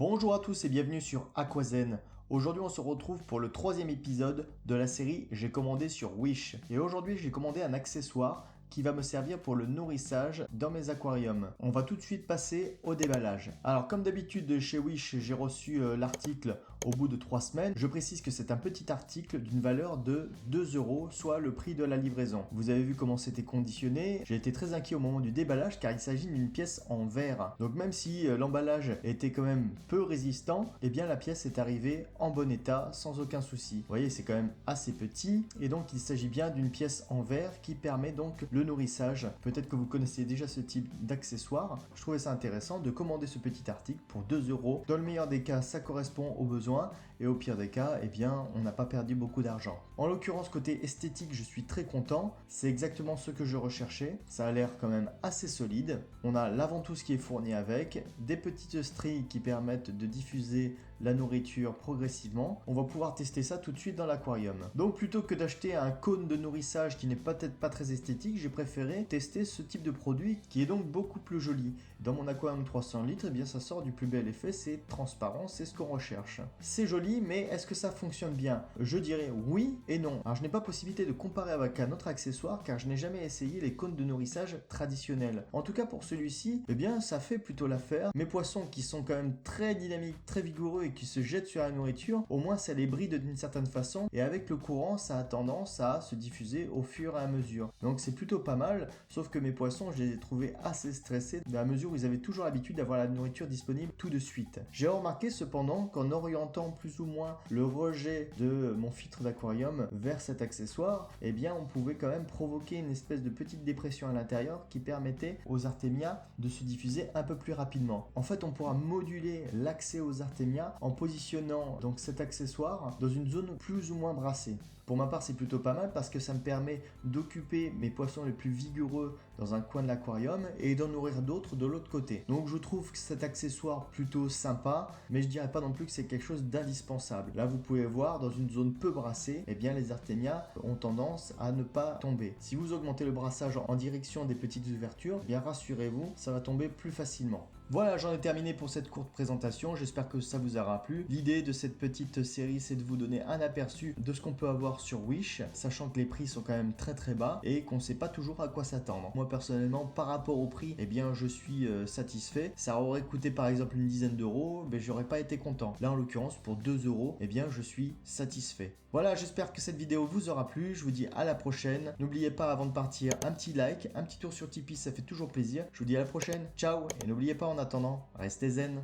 Bonjour à tous et bienvenue sur Aquazen. Aujourd'hui on se retrouve pour le 3e épisode de la série J'ai commandé sur Wish. Et aujourd'hui j'ai commandé un accessoire qui va me servir pour le nourrissage dans mes aquariums. On va tout de suite passer au déballage. Alors comme d'habitude chez Wish, j'ai reçu l'article au bout de 3 semaines. Je précise que c'est un petit article d'une valeur de 2 €, soit le prix de la livraison. Vous avez vu comment c'était conditionné. J'ai été très inquiet au moment du déballage car il s'agit d'une pièce en verre. Donc même si l'emballage était quand même peu résistant, eh bien la pièce est arrivée en bon état sans aucun souci. Vous voyez, c'est quand même assez petit et donc il s'agit bien d'une pièce en verre qui permet donc le nourrissage. Peut-être que vous connaissez déjà ce type d'accessoire. Je trouvais ça intéressant de commander ce petit article pour 2 €. Dans le meilleur des cas, ça correspond aux besoins et au pire des cas, eh bien, on n'a pas perdu beaucoup d'argent. En l'occurrence, côté esthétique, je suis très content. C'est exactement ce que je recherchais. Ça a l'air quand même assez solide. On a l'avant-tout qui est fourni avec, des petites stries qui permettent de diffuser la nourriture progressivement. On va pouvoir tester ça tout de suite dans l'aquarium. Donc plutôt que d'acheter un cône de nourrissage qui n'est peut-être pas très esthétique, j'ai préféré tester ce type de produit qui est donc beaucoup plus joli. Dans mon aquarium 300 litres, eh bien ça sort du plus bel effet, c'est transparent, c'est ce qu'on recherche. C'est joli, mais est-ce que ça fonctionne bien? Je dirais oui et non. Alors je n'ai pas possibilité de comparer avec un autre accessoire car je n'ai jamais essayé les cônes de nourrissage traditionnels. En tout cas pour celui-ci, eh bien ça fait plutôt l'affaire. Mes poissons qui sont quand même très dynamiques, très vigoureux et qui se jettent sur la nourriture, au moins ça les bride d'une certaine façon et avec le courant ça a tendance à se diffuser au fur et à mesure. Donc c'est plutôt pas mal, sauf que mes poissons je les ai trouvés assez stressés à mesure où ils avaient toujours l'habitude d'avoir la nourriture disponible tout de suite. J'ai remarqué cependant qu'en orientant plus ou moins le rejet de mon filtre d'aquarium vers cet accessoire, eh bien on pouvait quand même provoquer une espèce de petite dépression à l'intérieur qui permettait aux artémias de se diffuser un peu plus rapidement. En fait on pourra moduler l'accès aux artémias en positionnant donc cet accessoire dans une zone plus ou moins brassée. Pour ma part c'est plutôt pas mal parce que ça me permet d'occuper mes poissons les plus vigoureux dans un coin de l'aquarium et d'en nourrir d'autres de l'autre côté. Donc je trouve que cet accessoire plutôt sympa, mais je dirais pas non plus que c'est quelque chose d'indispensable. Là vous pouvez voir dans une zone peu brassée, eh bien les artémias ont tendance à ne pas tomber. Si vous augmentez le brassage en direction des petites ouvertures, eh bien rassurez-vous, ça va tomber plus facilement. Voilà, j'en ai terminé pour cette courte présentation, j'espère que ça vous aura plu. L'idée de cette petite série, c'est de vous donner un aperçu de ce qu'on peut avoir sur Wish, sachant que les prix sont quand même très bas et qu'on ne sait pas toujours à quoi s'attendre. Moi personnellement, par rapport au prix, eh bien je suis satisfait. Ça aurait coûté par exemple une dizaine d'euros, mais j'aurais pas été content. Là en l'occurrence, pour 2 €, eh bien je suis satisfait. Voilà, j'espère que cette vidéo vous aura plu, je vous dis à la prochaine. N'oubliez pas avant de partir, un petit like, un petit tour sur Tipeee, ça fait toujours plaisir. Je vous dis à la prochaine, ciao, et n'oubliez pas en attendant, restez zen.